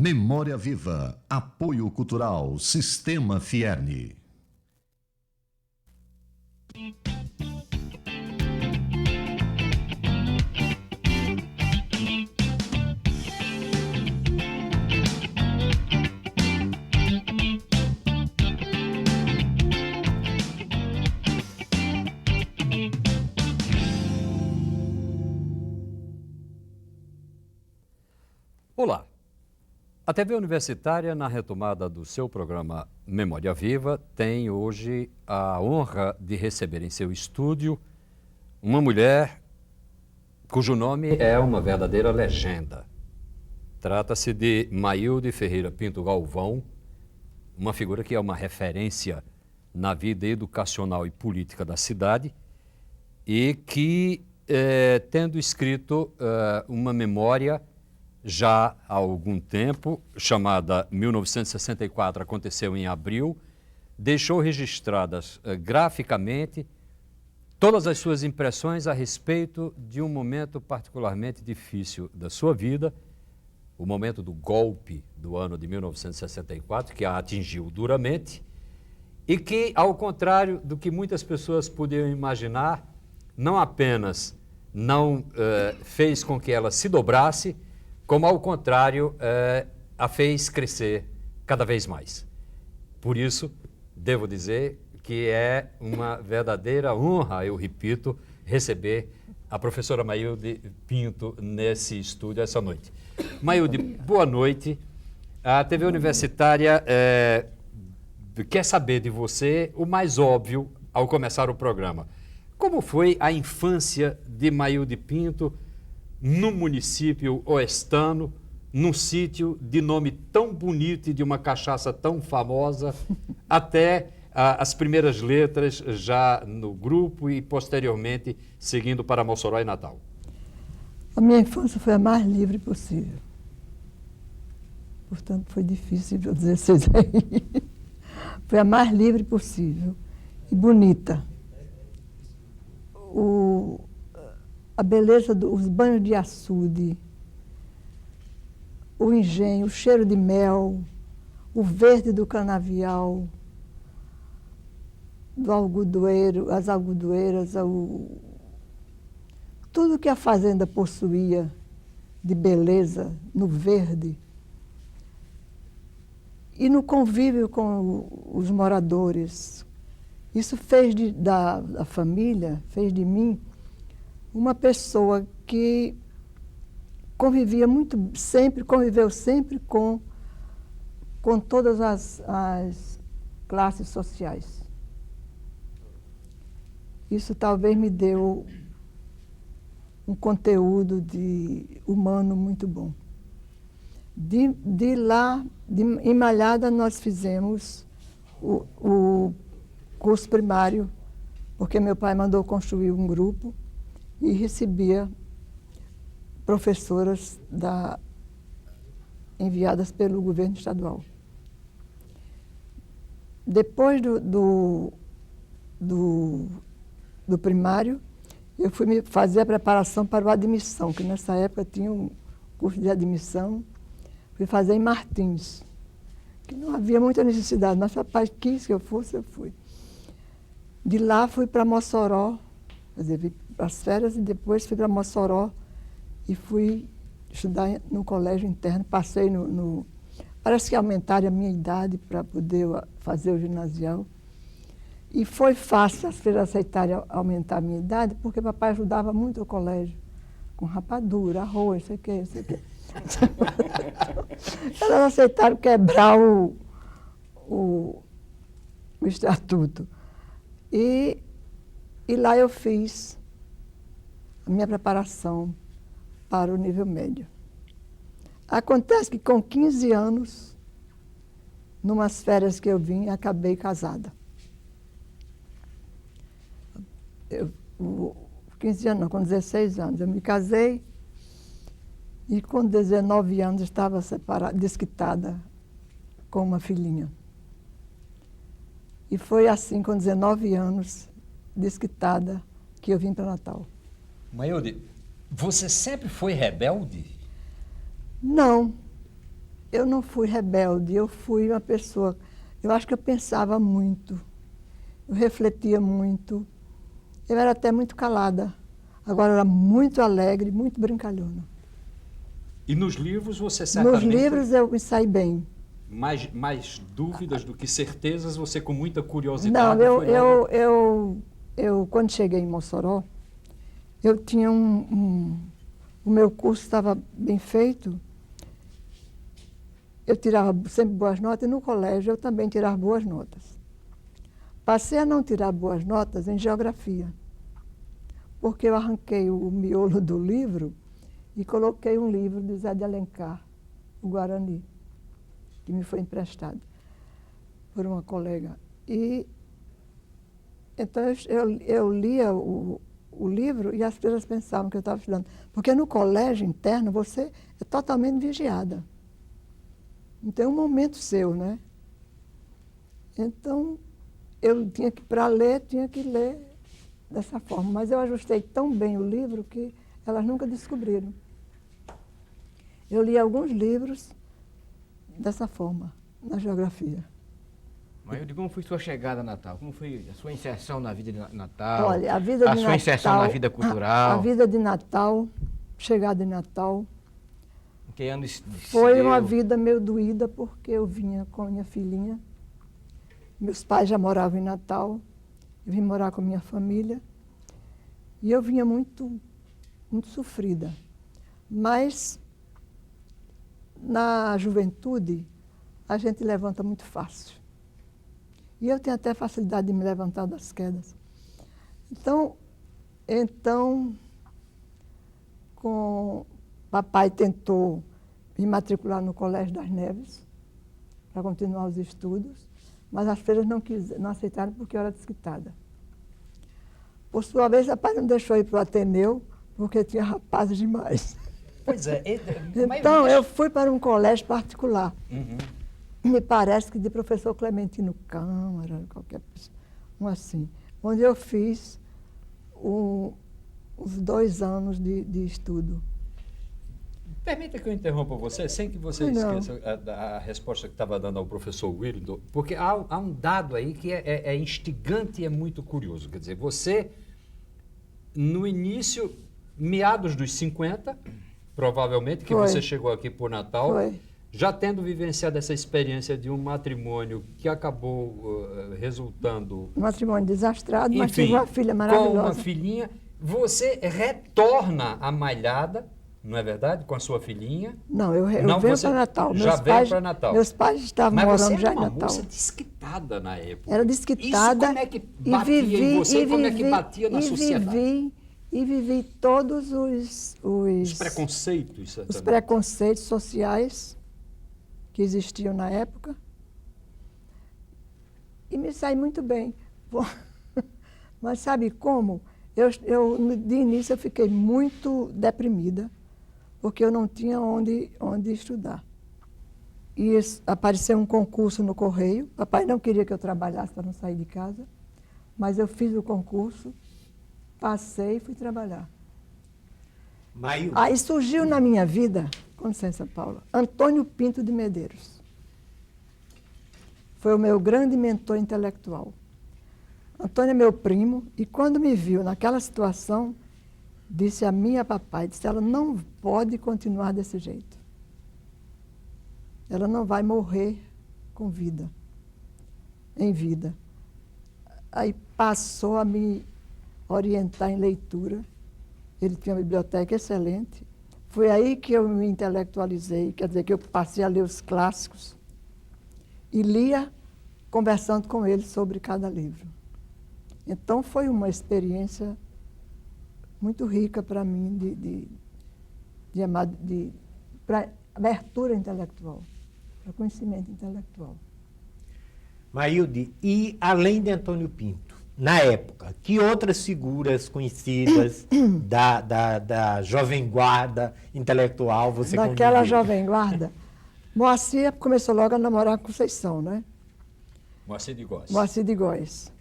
Memória Viva, Apoio Cultural, Sistema Fierne. Olá! A TV Universitária, na retomada do seu programa Memória Viva, tem hoje a honra de receber em seu estúdio uma mulher cujo nome é uma verdadeira legenda. Trata-se de Maílde Ferreira Pinto Galvão, uma figura que é uma referência na vida educacional e política da cidade e que, tendo escrito uma memória já há algum tempo, chamada 1964, aconteceu em abril, deixou registradas graficamente todas as suas impressões a respeito de um momento particularmente difícil da sua vida, o momento do golpe do ano de 1964, que a atingiu duramente e que, ao contrário do que muitas pessoas podiam imaginar, não apenas não fez com que ela se dobrasse, como, ao contrário, a fez crescer cada vez mais. Por isso, devo dizer que é uma verdadeira honra, eu repito, receber a professora Maílde Pinto nesse estúdio essa noite. Maílde, boa noite. A TV Universitária quer saber de você o mais óbvio ao começar o programa. Como foi a infância de Maílde Pinto no município oestano, num sítio de nome tão bonito e de uma cachaça tão famosa, até as primeiras letras já no grupo e posteriormente seguindo para Mossoró e Natal? A minha infância foi a mais livre possível. Portanto, foi difícil eu dizer vocês aí. Foi a mais livre possível e bonita. A beleza dos banhos de açude, o engenho, o cheiro de mel, o verde do canavial, do algodoeiro, as algodoeiras, tudo que a fazenda possuía de beleza no verde e no convívio com os moradores. Isso fez da família, fez de mim uma pessoa que conviveu sempre com todas as classes sociais. Isso talvez me deu um conteúdo humano muito bom. Em Malhada, nós fizemos o curso primário, porque meu pai mandou construir um grupo e recebia professoras enviadas pelo governo estadual. Depois do primário, eu fui fazer a preparação para a admissão, que nessa época tinha um curso de admissão, fui fazer em Martins, que não havia muita necessidade, mas o papai quis que eu fosse, eu fui. De lá fui para Mossoró, quer dizer, vim para as férias e depois fui para Mossoró e fui estudar no colégio interno. Passei parece que aumentaram a minha idade para poder fazer o ginasial. E foi fácil as freiras aceitarem aumentar a minha idade, porque papai ajudava muito o colégio, com rapadura, arroz, sei o que. Elas aceitaram quebrar o estatuto. E lá eu fiz a minha preparação para o nível médio. Acontece que com 15 anos, numas férias que eu vim, acabei casada. 15 anos não, com 16 anos. Eu me casei e com 19 anos estava separada, desquitada com uma filhinha. E foi assim, com 19 anos, desquitada, que eu vim para Natal. Maílde, você sempre foi rebelde? Não. eu não fui rebelde, eu fui uma pessoa... Eu acho que eu pensava muito, eu refletia muito. Eu era até muito calada. Agora, eu era muito alegre, muito brincalhona. E nos livros você certamente... Nos livros eu me saí bem. Mais dúvidas do que certezas, você com muita Não, curiosidade... foi logo- eu quando cheguei em Mossoró, eu tinha o meu curso estava bem feito. Eu tirava sempre boas notas e no colégio eu também tirava boas notas. Passei a não tirar boas notas em geografia, porque eu arranquei o miolo do livro e coloquei um livro de Zé de Alencar, o Guarani, que me foi emprestado por uma colega. E então eu lia o livro e as pessoas pensavam que eu estava estudando. Porque no colégio interno você é totalmente vigiada. Não tem um momento seu, né? Então, eu tinha que, para ler, tinha que ler dessa forma. Mas eu ajustei tão bem o livro que elas nunca descobriram. Eu li alguns livros dessa forma, na geografia. Maílde, como foi sua chegada a Natal? Como foi a sua inserção na vida de Natal? Olha, a vida de a sua inserção Natal, na vida cultural? A vida de Natal, chegada em Natal, Em que ano isso se foi deu? uma vida meio doída, porque eu vinha com a minha filhinha. Meus pais já moravam em Natal, eu vim morar com a minha família. E eu vinha muito, muito sofrida. Mas, na juventude, a gente levanta muito fácil. E eu tenho até facilidade de me levantar das quedas. Então papai tentou me matricular no Colégio das Neves, para continuar os estudos, mas as freiras não aceitaram porque eu era desquitada. Por sua vez, papai não deixou ir para o Ateneu, porque tinha rapazes demais. Pois é. Então, eu fui para um colégio particular. Uhum. Me parece que de professor Clementino Câmara, qualquer pessoa, um assim, onde eu fiz os 2 anos de estudo. Permita que eu interrompa você, sem que você Não. esqueça a resposta que estava dando ao professor Wilton, porque há um dado aí que é instigante e é muito curioso. Quer dizer, você, no início, meados dos 50, provavelmente, que Foi. você chegou aqui por Natal, Foi. já tendo vivenciado essa experiência de um matrimônio que acabou resultando... Um matrimônio desastrado, mas Enfim, tive uma filha com maravilhosa. uma filhinha, você retorna à Malhada, não é verdade? Com a sua filhinha. Não, eu Não, venho você para Natal. já veio para Natal. Meus pais estavam Mas você morando já era em uma Natal. moça desquitada na época. Era desquitada. Isso como é que batia em você? Como é que batia na sociedade? E vivi todos Os preconceitos, certamente. os preconceitos sociais que existiam na época. E me saí muito bem. Bom, mas sabe como? De início eu fiquei muito deprimida, porque eu não tinha onde estudar. E apareceu um concurso no Correio. Papai não queria que eu trabalhasse para não sair de casa, mas eu fiz o concurso, passei e fui trabalhar. Maílde. Aí surgiu na minha vida, com licença, Paula, Antônio Pinto de Medeiros. Foi o meu grande mentor intelectual. Antônio é meu primo, e quando me viu naquela situação, disse a minha papai, disse, ela não pode continuar desse jeito. Ela não vai morrer com vida, em vida. Aí passou a me orientar em leitura. Ele tinha uma biblioteca excelente. Foi aí que eu me intelectualizei, quer dizer, que eu passei a ler os clássicos e lia conversando com ele sobre cada livro. Então, foi uma experiência muito rica para mim para abertura intelectual, para conhecimento intelectual. Maílde, e além de Antônio Pinto, na época, que outras figuras conhecidas da jovem guarda intelectual você Daquela conviveu? jovem guarda, Moacir começou logo a namorar com Conceição, né? Moacir de Góes. Moacir de Góes.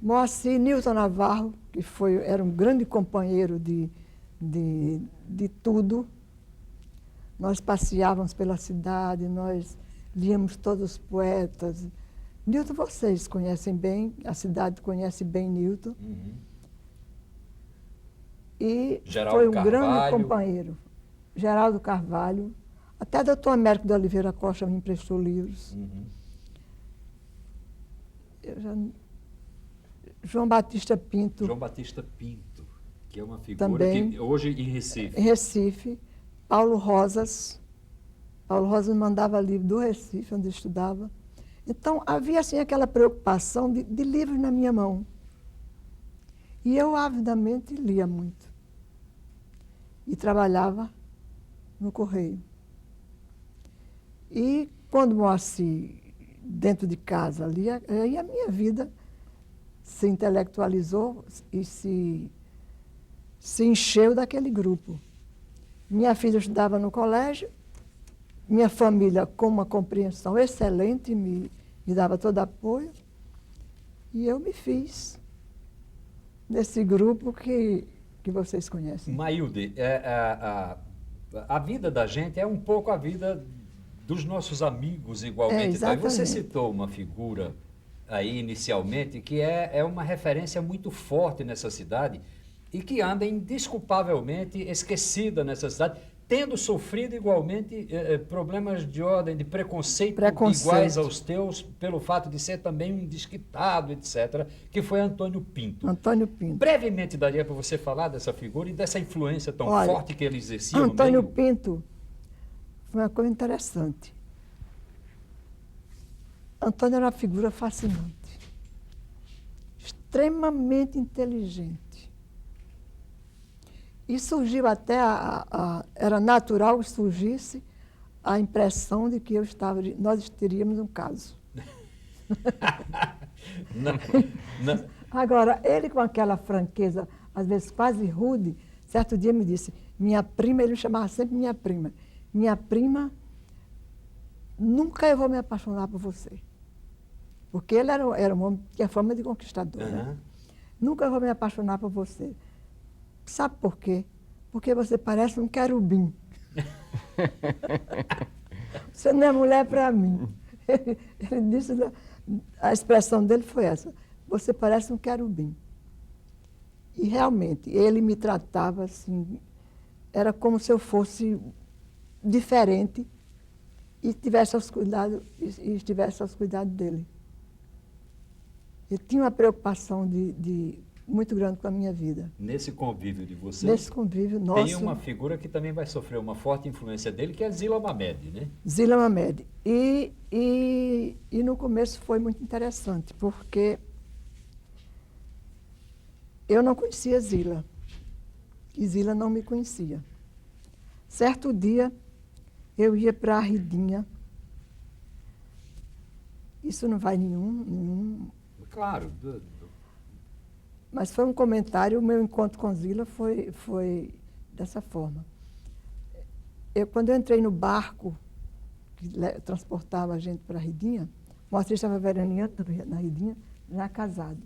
Moacir, Nilton Navarro, que era um grande companheiro de tudo. Nós passeávamos pela cidade, nós líamos todos os poetas. Newton, vocês conhecem bem, a cidade conhece bem Newton. Uhum. E Geraldo foi um Carvalho. grande companheiro. Geraldo Carvalho. Até Dr. Américo de Oliveira Costa me emprestou livros. Uhum. João Batista Pinto, João Batista Pinto, que é uma figura Também. que hoje em Recife. em Recife. Paulo Rosas. Paulo Rosas me mandava livro do Recife, onde eu estudava. Então, havia assim aquela preocupação de livros na minha mão. E eu avidamente lia muito. E trabalhava no Correio. E quando Moacir, dentro de casa, lia, aí a minha vida se intelectualizou e se encheu daquele grupo. Minha filha estudava no colégio, minha família, com uma compreensão excelente, me dava todo apoio, e eu me fiz nesse grupo que vocês conhecem. Mailde, a vida da gente é um pouco a vida dos nossos amigos igualmente. E você citou uma figura aí inicialmente que é uma referência muito forte nessa cidade e que anda indesculpavelmente esquecida nessa cidade, tendo sofrido igualmente problemas de ordem de preconceito iguais aos teus, pelo fato de ser também um desquitado, etc., que foi Antônio Pinto. Antônio Pinto. Brevemente daria para você falar dessa figura e dessa influência tão forte que ele exercia Antônio no meio? Pinto foi uma coisa interessante. Antônio era uma figura fascinante, extremamente inteligente. E surgiu até, era natural que surgisse a impressão de que nós teríamos um caso. Não. Agora, ele com aquela franqueza, às vezes quase rude, certo dia me disse, minha prima, ele me chamava sempre minha prima, nunca eu vou me apaixonar por você. Porque ele era um homem que tinha fama de conquistador. Uhum. Né? Nunca eu vou me apaixonar por você. Sabe por quê? Porque você parece um querubim. Você não é mulher para mim. Ele disse, a expressão dele foi essa. Você parece um querubim. E realmente, ele me tratava assim, era como se eu fosse diferente e estivesse aos cuidados dele. Ele tinha uma preocupação muito grande com a minha vida. Nesse convívio de vocês, nesse convívio nosso, tem uma figura que também vai sofrer uma forte influência dele, que é Zila Mamed, né? Zila Mamed. E no começo foi muito interessante, porque eu não conhecia Zila, e Zila não me conhecia. Certo dia, eu ia para a Ridinha. Isso não vai nenhum... Claro. Mas foi um comentário, o meu encontro com Zila foi dessa forma. Quando eu entrei no barco que transportava a gente para a Ridinha, o Moacir estava veraneando na Ridinha, já casado.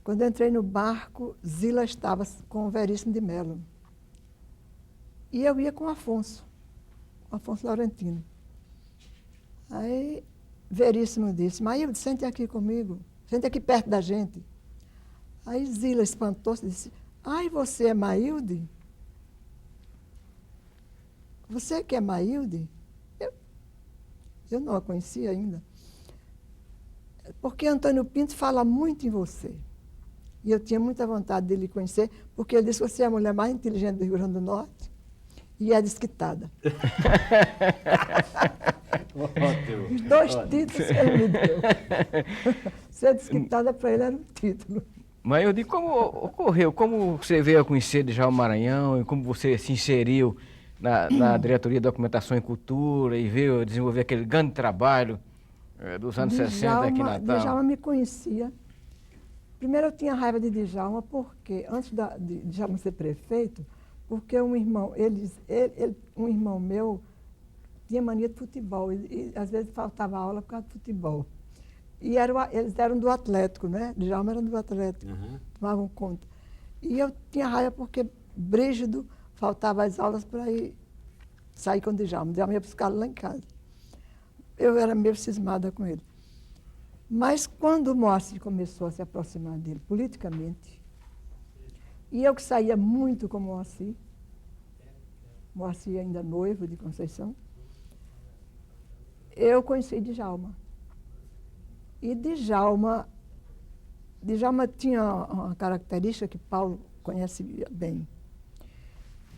Quando eu entrei no barco, Zila estava com o Veríssimo de Mello. E eu ia com o Afonso Laurentino. Aí Veríssimo disse, Maílde, sente aqui comigo, sente aqui perto da gente. Aí Zila espantou-se e disse, ai, você é Maílde? Você que é Maílde? Eu não a conhecia ainda. Porque Antônio Pinto fala muito em você. E eu tinha muita vontade de lhe conhecer, porque ele disse que você é a mulher mais inteligente do Rio Grande do Norte e é desquitada. Os dois títulos que ele me deu. Ser desquitada para ele era um título. Mas eu digo, como ocorreu, como você veio a conhecer Djalma Maranhão e como você se inseriu na diretoria de documentação e cultura e veio desenvolver aquele grande trabalho dos anos 60 aqui em Natal? Djalma me conhecia. Primeiro eu tinha raiva de Djalma, porque antes de Djalma ser prefeito, porque um irmão meu tinha mania de futebol e às vezes faltava aula por causa de futebol. E eles eram do Atlético, né? Djalma era do Atlético, tomavam conta. E eu tinha raiva porque Brígido faltava as aulas para ir sair com o Djalma. O Djalma ia buscar lá em casa. Eu era meio cismada com ele. Mas quando o Moacir começou a se aproximar dele politicamente, e eu que saía muito com o Moacir ainda noivo de Conceição, eu conheci Djalma. E Djalma tinha uma característica que Paulo conhece bem.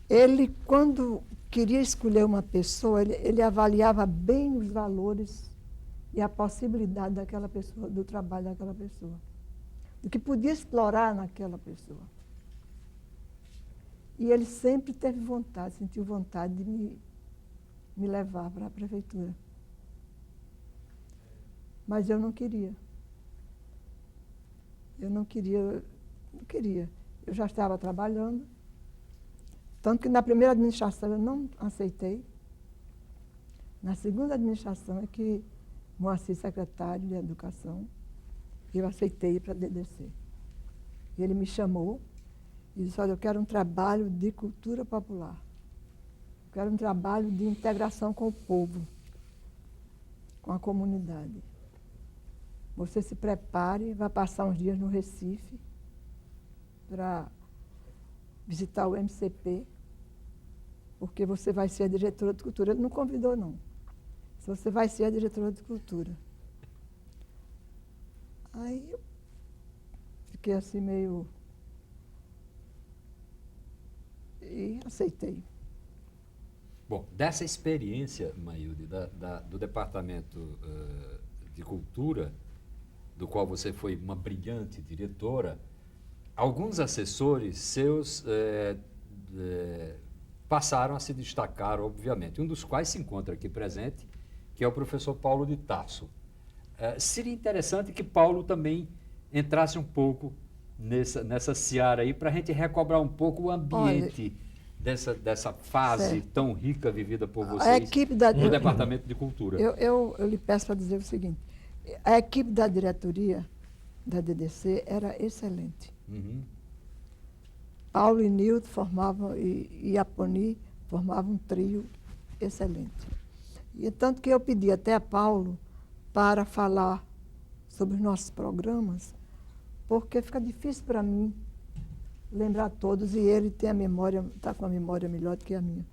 Ele, quando queria escolher uma pessoa, ele avaliava bem os valores e a possibilidade daquela pessoa, do trabalho daquela pessoa, do que podia explorar naquela pessoa. E ele sempre teve vontade, sentiu vontade de me levar para a prefeitura. Mas eu não queria. Eu não queria. Eu já estava trabalhando. Tanto que na primeira administração eu não aceitei. Na segunda administração é que Moacir, secretário de Educação, eu aceitei ir para a DDC. E ele me chamou e disse, olha, eu quero um trabalho de cultura popular. Eu quero um trabalho de integração com o povo, com a comunidade. Você se prepare, vai passar uns dias no Recife para visitar o MCP, porque você vai ser a diretora de cultura. Ele não convidou, não. Você vai ser a diretora de cultura. Aí eu fiquei assim meio... E aceitei. Bom, dessa experiência, Maílde, do Departamento de Cultura, do qual você foi uma brilhante diretora, alguns assessores seus passaram a se destacar, obviamente, um dos quais se encontra aqui presente, que é o professor Paulo de Tarso. Seria interessante que Paulo também entrasse um pouco nessa seara aí, para a gente recobrar um pouco o ambiente dessa fase tão rica vivida por vocês no Departamento de Cultura. Eu lhe peço para dizer o seguinte, a equipe da diretoria da DDC era excelente. Uhum. Paulo e Nildo formavam, e Aponi formavam um trio excelente. E tanto que eu pedi até a Paulo para falar sobre os nossos programas, porque fica difícil para mim lembrar todos, e ele tem a memória, está com a memória melhor do que a minha.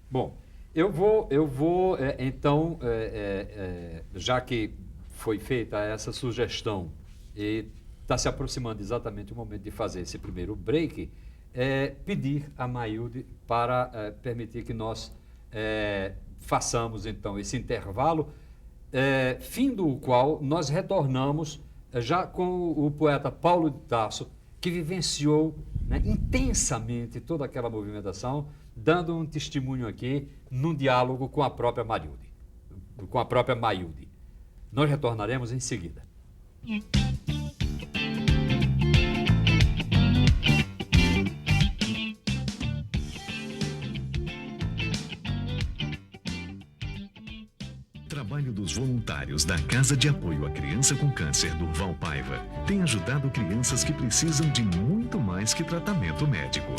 Bom, eu vou então, já que foi feita essa sugestão e está se aproximando exatamente o momento de fazer esse primeiro break, pedir a Maílde para permitir que nós façamos então esse intervalo, fim do qual nós retornamos já com o poeta Paulo de Tarso, que vivenciou, né, intensamente toda aquela movimentação, dando um testemunho aqui num diálogo com a própria Maílde. Nós retornaremos em seguida. O trabalho dos voluntários da Casa de Apoio à Criança com Câncer Durval Paiva tem ajudado crianças que precisam de muito mais que tratamento médico.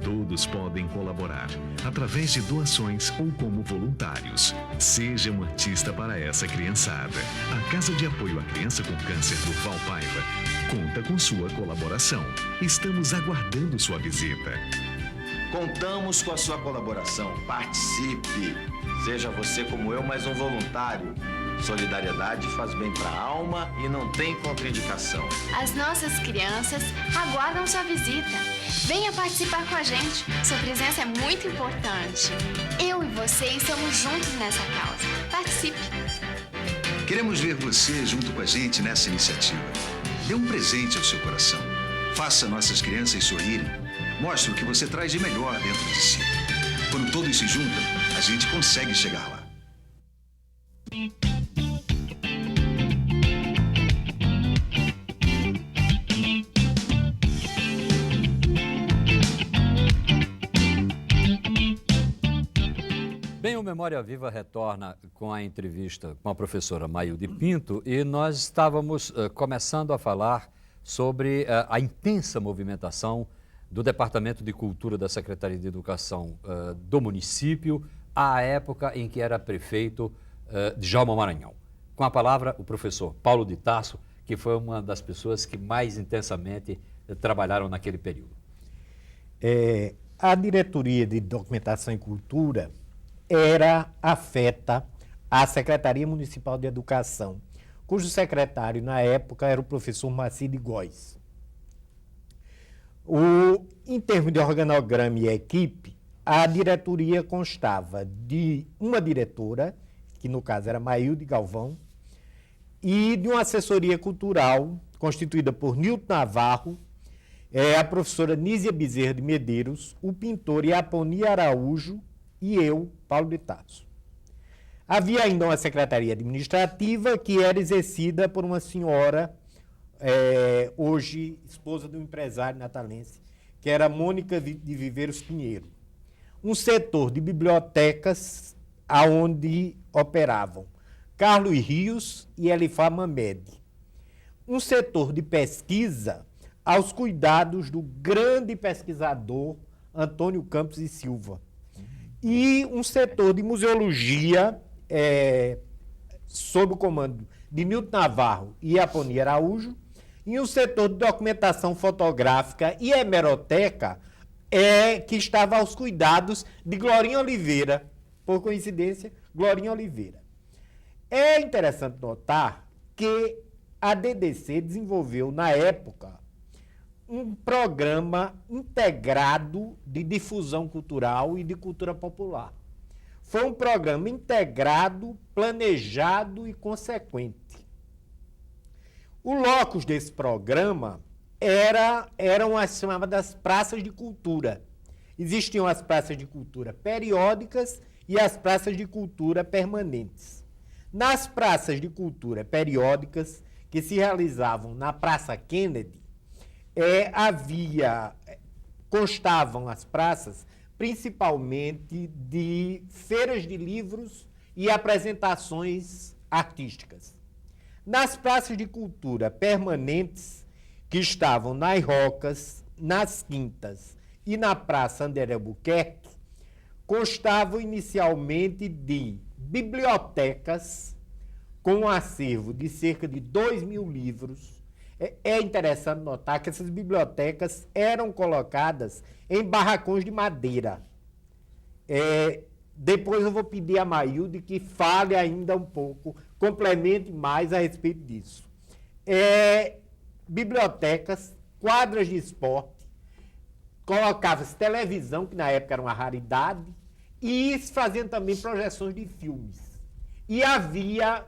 Todos podem colaborar através de doações ou como voluntários. Seja um artista para essa criançada. A Casa de Apoio à Criança com Câncer Durval Paiva conta com sua colaboração. Estamos aguardando sua visita. Contamos com a sua colaboração. Participe. Seja você como eu, mais um voluntário. Solidariedade faz bem para a alma e não tem contraindicação. As nossas crianças aguardam sua visita. Venha participar com a gente. Sua presença é muito importante. Eu e você estamos juntos nessa causa. Participe. Queremos ver você junto com a gente nessa iniciativa. Dê um presente ao seu coração. Faça nossas crianças sorrirem. Mostre o que você traz de melhor dentro de si. Quando todos se juntam, a gente consegue chegar lá. Bem, o Memória Viva retorna com a entrevista com a professora Maílde Pinto, e nós estávamos começando a falar sobre a intensa movimentação do Departamento de Cultura da Secretaria de Educação do município à época em que era prefeito Djalma Maranhão. Com a palavra, o professor Paulo de Tarso, que foi uma das pessoas que mais intensamente trabalharam naquele período. A diretoria de Documentação e Cultura era afeta à Secretaria Municipal de Educação, cujo secretário, na época, era o professor Macide Góes. Em termos de organograma e equipe, a diretoria constava de uma diretora, que no caso era Maílde Galvão, e de uma assessoria cultural constituída por Nilton Navarro, a professora Nízia Bezerra de Medeiros, o pintor Iaponi Araújo e eu, Paulo de Tarso. Havia ainda uma secretaria administrativa que era exercida por uma senhora, hoje esposa do empresário natalense, que era Mônica de Viveiros Pinheiro. Um setor de bibliotecas aonde operavam Carlos Rios e Elifar Mamed. Um setor de pesquisa aos cuidados do grande pesquisador Antônio Campos e Silva. E um setor de museologia sob o comando de Nilton Navarro e Iaponi Araújo, e um setor de documentação fotográfica e hemeroteca que estava aos cuidados de Glorinha Oliveira, por coincidência, Glorinha Oliveira. É interessante notar que a DDC desenvolveu, na época, um programa integrado de difusão cultural e de cultura popular. Foi um programa integrado, planejado e consequente. O locus desse programa eram as chamadas praças de cultura. Existiam as praças de cultura periódicas e as praças de cultura permanentes. Nas praças de cultura periódicas, que se realizavam na Praça Kennedy, constavam as praças principalmente de feiras de livros e apresentações artísticas. Nas praças de cultura permanentes, que estavam nas Rocas, nas Quintas e na Praça André Albuquerque, constavam inicialmente de bibliotecas com um acervo de cerca de 2.000 livros. É interessante notar que essas bibliotecas eram colocadas em barracões de madeira. Depois eu vou pedir a Maílde que fale ainda um pouco, complemente mais a respeito disso. Bibliotecas, quadras de esporte, colocava-se televisão, que na época era uma raridade, e se faziam também projeções de filmes. E havia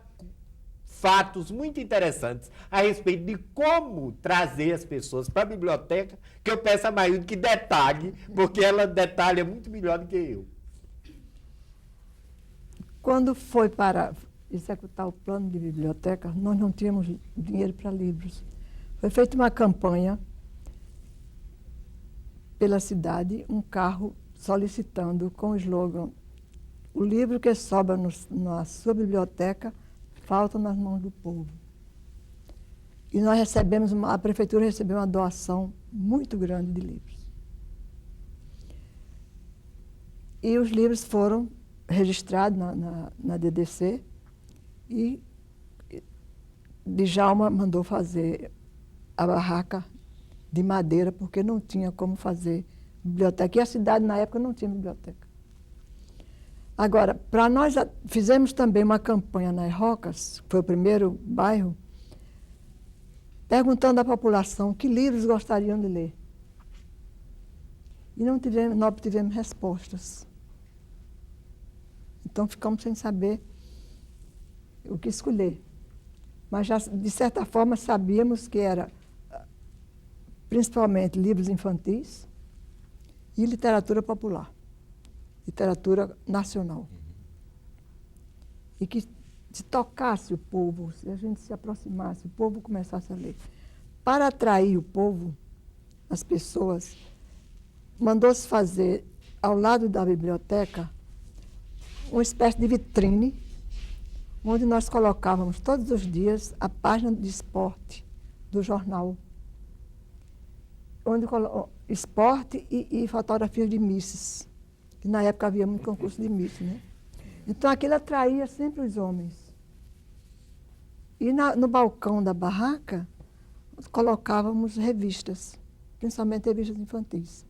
fatos muito interessantes a respeito de como trazer as pessoas para a biblioteca, que eu peço a Maílde que detalhe, porque ela detalha muito melhor do que eu. Quando foi para executar o plano de biblioteca, nós não tínhamos dinheiro para livros. Foi feita uma campanha pela cidade, um carro solicitando com o slogan: o livro que sobra na sua biblioteca falta nas mãos do povo. E nós a prefeitura recebeu uma doação muito grande de livros. E os livros foram registrados na DDC e Djalma mandou fazer a barraca de madeira, porque não tinha como fazer biblioteca. E a cidade, na época, não tinha biblioteca. Agora, para nós, fizemos também uma campanha nas Rocas, que foi o primeiro bairro, perguntando à população que livros gostariam de ler. E não obtivemos respostas. Então, ficamos sem saber o que escolher. Mas, já, de certa forma, sabíamos que era principalmente livros infantis e literatura popular, literatura nacional. E que se tocasse o povo, se a gente se aproximasse, o povo começasse a ler. Para atrair o povo, as pessoas, mandou-se fazer, ao lado da biblioteca, uma espécie de vitrine, onde nós colocávamos todos os dias a página de esporte do jornal, onde esporte e fotografias de misses. que na época havia muito concurso de Miss, né? Então aquilo atraía sempre os homens. E no balcão da barraca, colocávamos revistas, principalmente revistas infantis.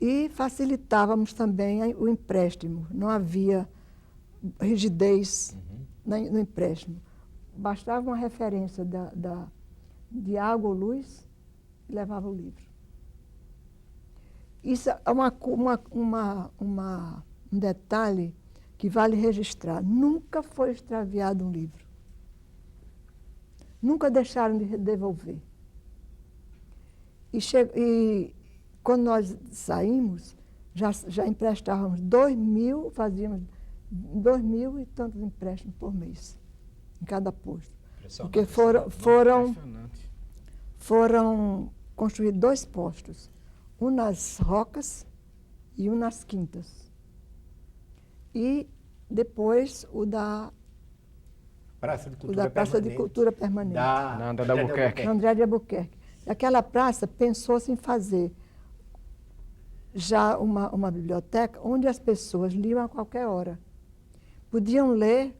E facilitávamos também o empréstimo. Não havia rigidez no empréstimo. Bastava uma referência de água ou luz e levava o livro. Isso é um detalhe que vale registrar. Nunca foi extraviado um livro. Nunca deixaram de devolver. E quando nós saímos, já emprestávamos 2.000, fazíamos 2.000 e tantos empréstimos por mês, em cada posto. Porque foram construídos 2 postos, um nas Rocas e um nas Quintas. E depois o da Praça de Cultura Permanente. Na André de Albuquerque. André de Albuquerque. Aquela praça pensou-se em fazer já uma biblioteca onde as pessoas liam a qualquer hora. Podiam ler,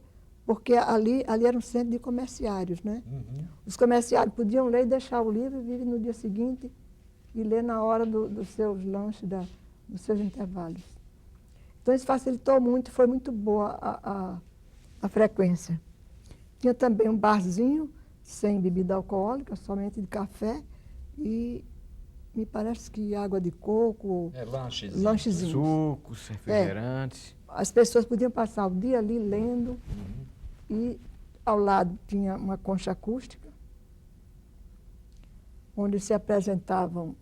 porque ali era um centro de comerciários, né? Os comerciários podiam ler e deixar o livro e vir no dia seguinte e ler na hora dos seus lanches, dos seus intervalos. Então, isso facilitou muito, foi muito boa a frequência. Tinha também um barzinho, sem bebida alcoólica, somente de café e me parece que água de coco, lanchezinhos. Sucos, refrigerantes. As pessoas podiam passar o dia ali lendo e ao lado tinha uma concha acústica, onde se apresentavam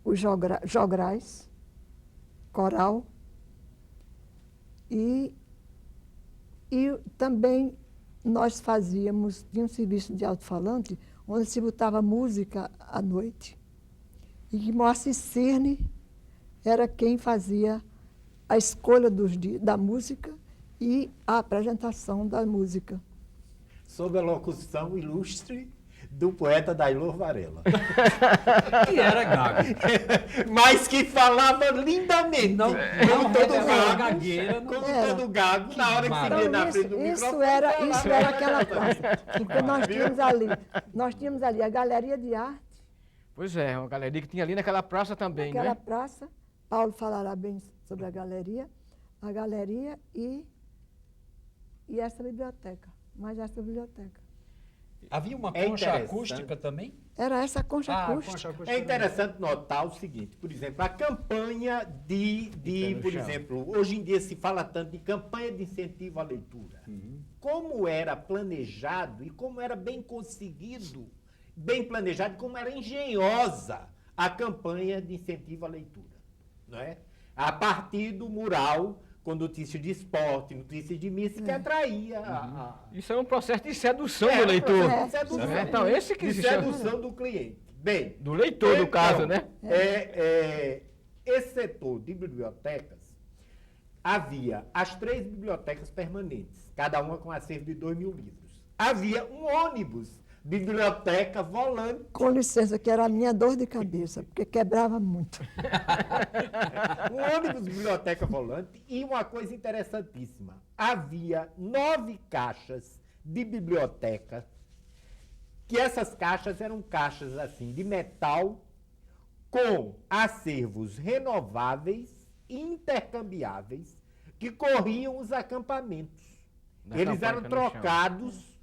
os jograis, coral e também nós tinha um serviço de alto-falante onde se botava música à noite. E que Moacir Cirne era quem fazia a escolha da música e a apresentação da música. Sob a locução ilustre do poeta Dailor Varela. Que era gago. Mas que falava lindamente. Não gagueira. Como todo gago, na hora que se via na frente do Isso microfone. era aquela praça. Porque nós tínhamos ali a Galeria de Arte. Pois é, uma galeria que tinha ali naquela praça também, Naquela né? praça, Paulo falará bem sobre a galeria e essa biblioteca, mais essa biblioteca. Havia uma É concha interessante. acústica também? Era essa concha acústica. Concha acústica É interessante notar o seguinte, por exemplo, a campanha por exemplo, hoje em dia se fala tanto de campanha de incentivo à leitura. Como era planejado e como era bem conseguido, bem planejado, como era engenhosa a campanha de incentivo à leitura. Não é? A partir do mural, com notícias de esporte, notícias de missa, que atraía Isso é um processo de sedução do leitor. De sedução. Então, esse que De se chama- sedução do cliente. Bem, Do leitor, no então, caso, né? Esse setor de bibliotecas, havia as 3 bibliotecas permanentes, cada uma com acervo de 2.000 livros. Havia um ônibus, biblioteca volante. Com licença, que era a minha dor de cabeça, porque quebrava muito. Um ônibus biblioteca volante e uma coisa interessantíssima. Havia 9 caixas de biblioteca, que essas caixas eram caixas assim de metal com acervos renováveis e intercambiáveis que corriam os acampamentos. Na Eles campanha eram que nós trocados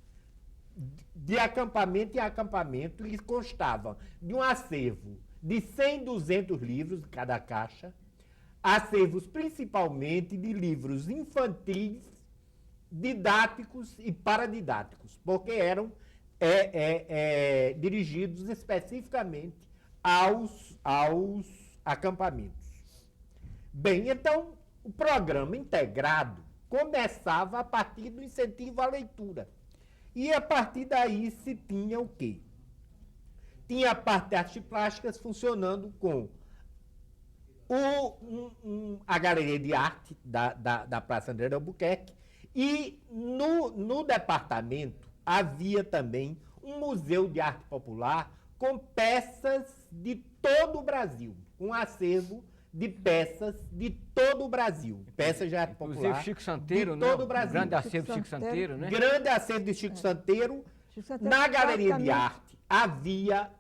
de acampamento em acampamento e constavam de um acervo de 100, 200 livros em cada caixa, acervos principalmente de livros infantis, didáticos e paradidáticos, porque eram dirigidos especificamente aos acampamentos. Bem, então, o programa integrado começava a partir do incentivo à leitura. E a partir daí se tinha o quê? Tinha a parte de artes plásticas funcionando com a galeria de arte da Praça André de Albuquerque e no departamento havia também um museu de arte popular com peças de todo o Brasil, um acervo de peças de todo o Brasil. Peças já popular. Inclusive Chico Santeiro, de né? todo o Brasil. Grande acervo de Chico Chico Santeiro, né? Grande acervo de Chico Santeiro. Chico Santeiro Na Galeria de praticamente- Arte havia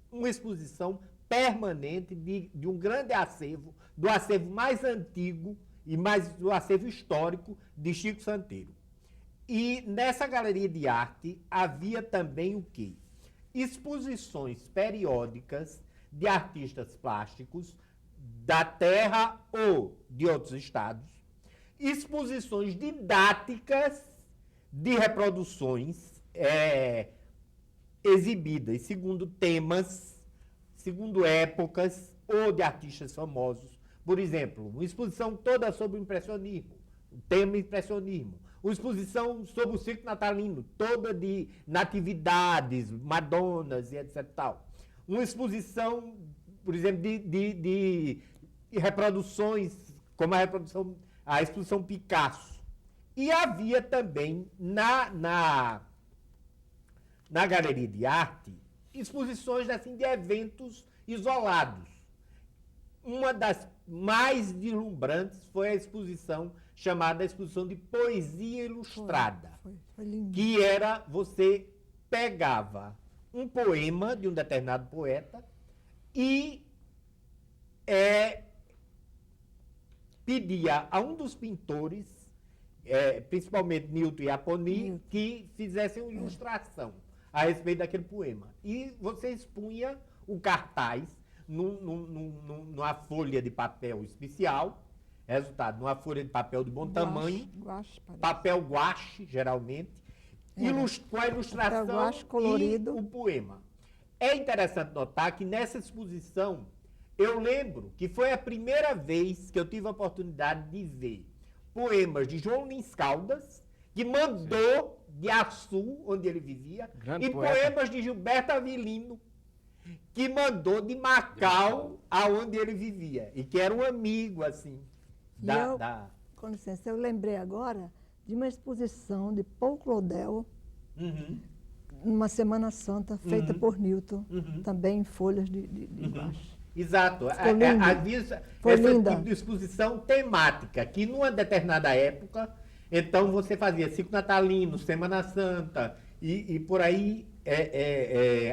uma exposição permanente de um grande acervo, do acervo mais antigo e do acervo histórico de Chico Santeiro. E nessa Galeria de Arte havia também o quê? Exposições periódicas de artistas plásticos da terra ou de outros estados, exposições didáticas de reproduções exibidas segundo temas, segundo épocas ou de artistas famosos. Por exemplo, uma exposição toda sobre o impressionismo, o tema impressionismo. Uma exposição sobre o ciclo natalino, toda de natividades, madonas e etc. Tal. Uma exposição, por exemplo, de reproduções, como a exposição Picasso. E havia também na Galeria de Arte exposições assim, de eventos isolados. Uma das mais deslumbrantes foi a exposição chamada Exposição de Poesia Ilustrada, Foi lindo. que era, você pegava um poema de um determinado poeta e pedia a um dos pintores, principalmente Nilton e Aponi, que fizessem uma ilustração a respeito daquele poema. E você expunha o cartaz numa folha de papel especial, resultado, numa folha de papel de bom tamanho, Guache, parece. papel guache, geralmente, com a ilustração Papel guache colorido. e o poema. É interessante notar que nessa exposição, eu lembro que foi a primeira vez que eu tive a oportunidade de ver poemas de João Lins Caldas, que mandou de Açu, onde ele vivia, Grande e poeta. poemas de Gilberto Avelino, que mandou de Macau, aonde ele vivia, e que era um amigo, assim, Com licença, eu lembrei agora de uma exposição de Paul Claudel, Uhum. numa Semana Santa, feita por Newton, também em folhas de guache. Exato. Ficou lindo. Havia Foi essa linda. exposição temática, que numa determinada época, então você fazia ciclo natalino, Semana Santa, e por aí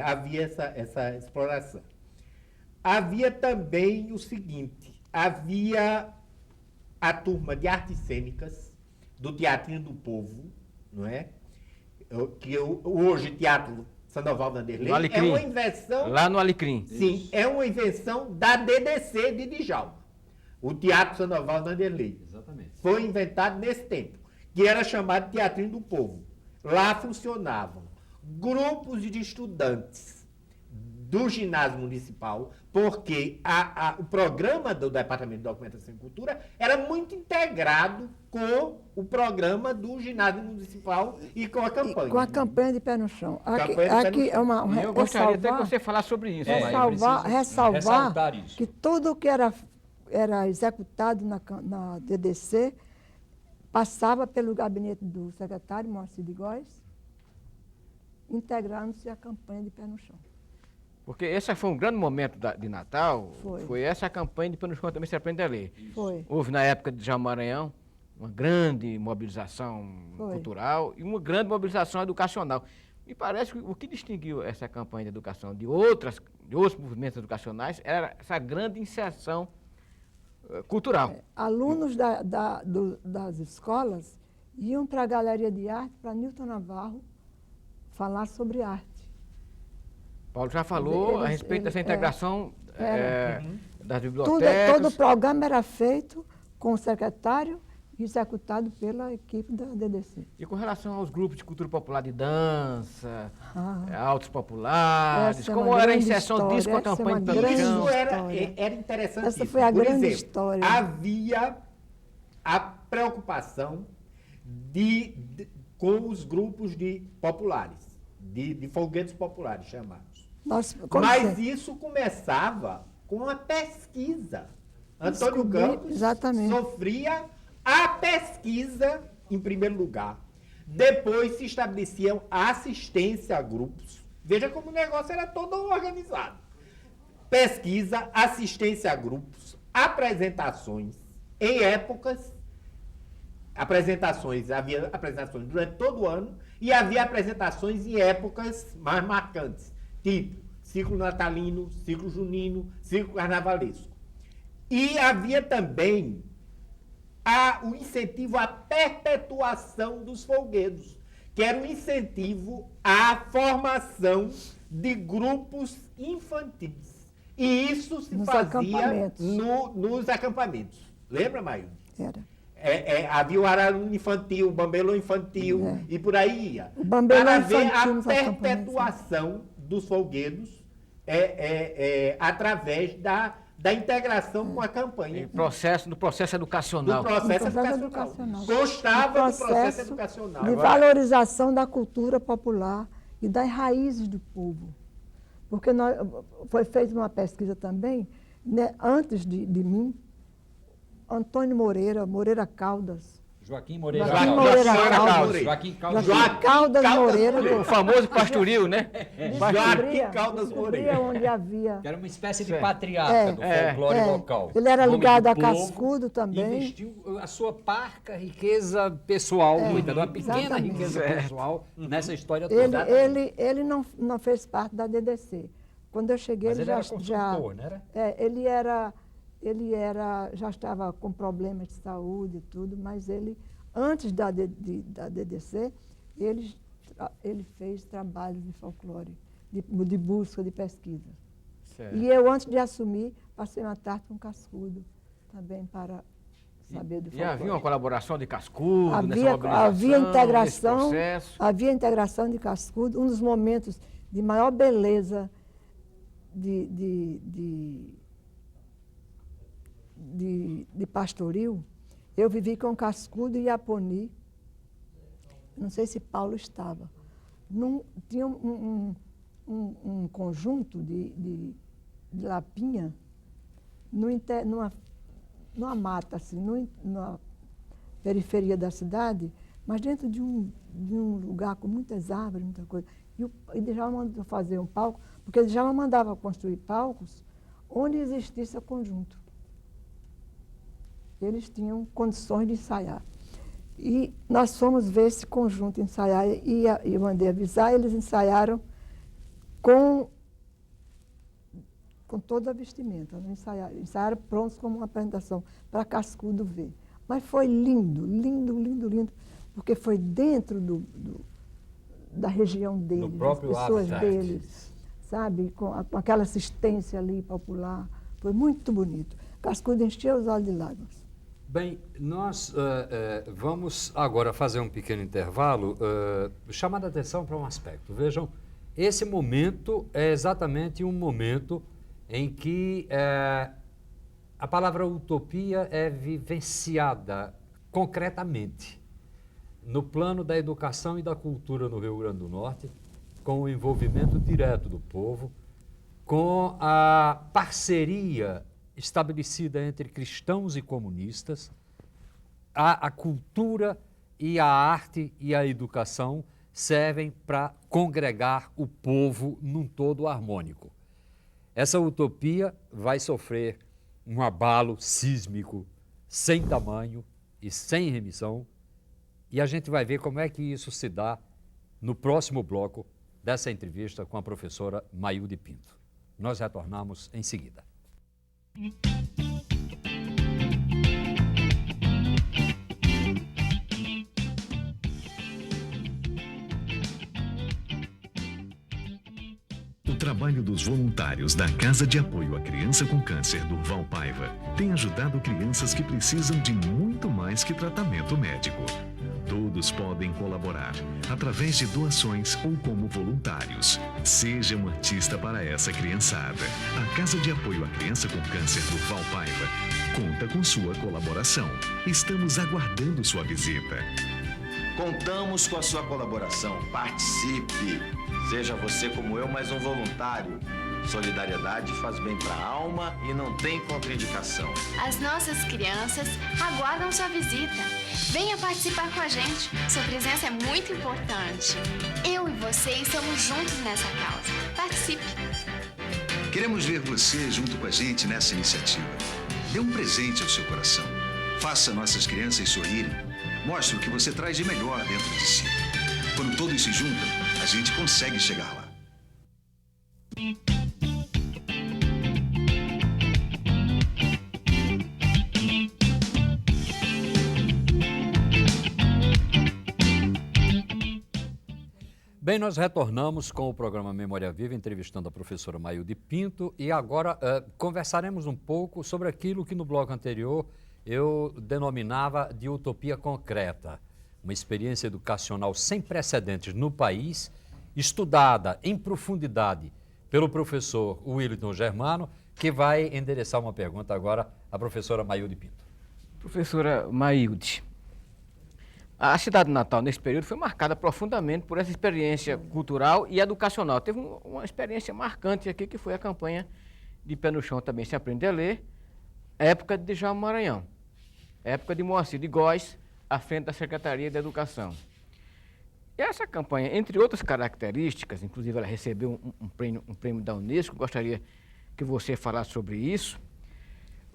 havia essa exploração. Havia também o seguinte, havia a turma de artes cênicas do Teatrinho do Povo, não é? Hoje Teatro Sandoval Vanderlei No é Alecrim. uma invenção. Lá no Alecrim. Sim, é uma invenção da DDC de Djalma, o Teatro Sandoval Vanderlei. Exatamente. Foi inventado nesse tempo, que era chamado Teatrinho do Povo. Lá funcionavam grupos de estudantes do ginásio municipal, porque o programa do Departamento de Documentação e Cultura era muito integrado com o programa do ginásio municipal e com a campanha. Com a campanha de pé no chão. Aqui, Campanha de pé no aqui chão. é uma. Eu gostaria até que ressalvar- você falasse sobre isso. É, Maíra. ressalvar, preciso ressaltar isso. que tudo que era executado na DDC passava pelo gabinete do secretário Moacir de Góes, integrando-se à campanha de pé no chão. Porque esse foi um grande momento de Natal. Foi. Essa campanha de Pé no Chão também se aprende a ler. Foi. Houve na época de Djalma Maranhão uma grande mobilização Foi. cultural e uma grande mobilização educacional. E parece que o que distinguiu essa campanha de educação de outros movimentos educacionais era essa grande inserção cultural. Alunos das escolas iam para a Galeria de Arte, para Newton Navarro, falar sobre arte. Paulo já falou a respeito dessa integração das bibliotecas. Todo o programa era feito com o secretário e executado pela equipe da DDC. E com relação aos grupos de cultura popular de dança, Ah. autos populares, Essa é como uma era a grande inserção disso com a história, essa é campanha uma de Pé no grande Chão? história. Era interessantíssimo. Essa foi a Por grande exemplo, história. havia a preocupação com os grupos de populares, de folguedos populares chamados. Mas isso começava com a pesquisa. Antônio Campos exatamente. sofria a pesquisa em primeiro lugar. Depois se estabeleciam a assistência a grupos. Veja como o negócio era todo organizado. Pesquisa, assistência a grupos, apresentações em épocas, havia apresentações durante todo o ano e havia apresentações em épocas mais marcantes, tipo ciclo natalino, ciclo junino, ciclo carnavalesco. E havia também o incentivo à perpetuação dos folguedos, que era um incentivo à formação de grupos infantis. E isso se fazia nos acampamentos. Lembra, Maílde? Era. Havia o araruno infantil, o bambelô infantil e por aí ia. O bambelô para ver infantil a perpetuação dos folguedos através da integração com a campanha. No processo educacional. Do processo educacional. Constava do processo educacional. De valorização da cultura popular e das raízes do povo. Porque foi feita uma pesquisa também, né, antes de mim, Antônio Moreira Caldas. Joaquim Moreira Caldas. Joaquim Caldas Moreira. O famoso pastoril, né? Joaquim Caldas Moreira. Onde havia... Que era uma espécie de patriarca do folclore local. Ele era ligado a Cascudo também. Investiu a sua parca riqueza pessoal, uma pequena riqueza pessoal nessa história toda. Ele não fez parte da DDC. Quando eu cheguei, mas ele era consultor, não era? Ele já estava com problemas de saúde e tudo, mas ele, antes da DDC, ele fez trabalhos de folclore, de busca, de pesquisa. Certo. E eu, antes de assumir, passei uma tarde com Cascudo, também para saber do folclore. E havia uma colaboração de Cascudo nessa mobilização, havia integração de Cascudo, um dos momentos de maior beleza de pastoril. Eu vivi com Cascudo e Iaponi. Não sei se Paulo estava. Tinha um conjunto de lapinha numa mata, assim, na periferia da cidade, mas dentro de um lugar com muitas árvores, muita coisa. E Djalma mandou fazer um palco, porque Djalma mandava construir palcos onde existisse o conjunto. Eles tinham condições de ensaiar. E nós fomos ver esse conjunto ensaiar, e eu mandei avisar, eles ensaiaram com toda a vestimenta, né? Ensaiaram prontos como uma apresentação para Cascudo ver. Mas foi lindo, lindo, lindo, lindo, porque foi dentro da região deles, das pessoas deles, sabe? Com aquela assistência ali popular. Foi muito bonito. Cascudo encheu os olhos de lágrimas. Bem, nós vamos agora fazer um pequeno intervalo, chamando a atenção para um aspecto. Vejam, esse momento é exatamente um momento em que a palavra utopia é vivenciada concretamente no plano da educação e da cultura no Rio Grande do Norte, com o envolvimento direto do povo, com a parceria estabelecida entre cristãos e comunistas, a cultura e a arte e a educação servem para congregar o povo num todo harmônico. Essa utopia vai sofrer um abalo sísmico sem tamanho e sem remissão, e a gente vai ver como é que isso se dá no próximo bloco dessa entrevista com a professora Maílde Pinto. Nós retornamos em seguida. O trabalho dos voluntários da Casa de Apoio à Criança com Câncer Durval Paiva tem ajudado crianças que precisam de muito mais que tratamento médico. Todos podem colaborar através de doações ou como voluntários. Seja um artista para essa criançada. A Casa de Apoio à Criança com Câncer Durval Paiva conta com sua colaboração. Estamos aguardando sua visita. Contamos com a sua colaboração. Participe. Seja você como eu, mais um voluntário. Solidariedade faz bem para a alma e não tem contraindicação. As nossas crianças aguardam sua visita. Venha participar com a gente. Sua presença é muito importante. Eu e você estamos juntos nessa causa. Participe. Queremos ver você junto com a gente nessa iniciativa. Dê um presente ao seu coração. Faça nossas crianças sorrirem. Mostre o que você traz de melhor dentro de si. Quando todos se juntam, a gente consegue chegar lá. Bem, nós retornamos com o programa Memória Viva, entrevistando a professora Maílde Pinto, e agora conversaremos um pouco sobre aquilo que no bloco anterior eu denominava de utopia concreta, uma experiência educacional sem precedentes no país, estudada em profundidade pelo professor Willington Germano, que vai endereçar uma pergunta agora à professora Maílde Pinto. Professora Maílde, a cidade de Natal, nesse período, foi marcada profundamente por essa experiência cultural e educacional. Teve uma experiência marcante aqui, que foi a campanha de Pé no Chão Também Se Aprende a Ler, época de Djalma Maranhão, época de Moacir de Góes, à frente da Secretaria de Educação. E essa campanha, entre outras características, inclusive ela recebeu um prêmio da Unesco, gostaria que você falasse sobre isso,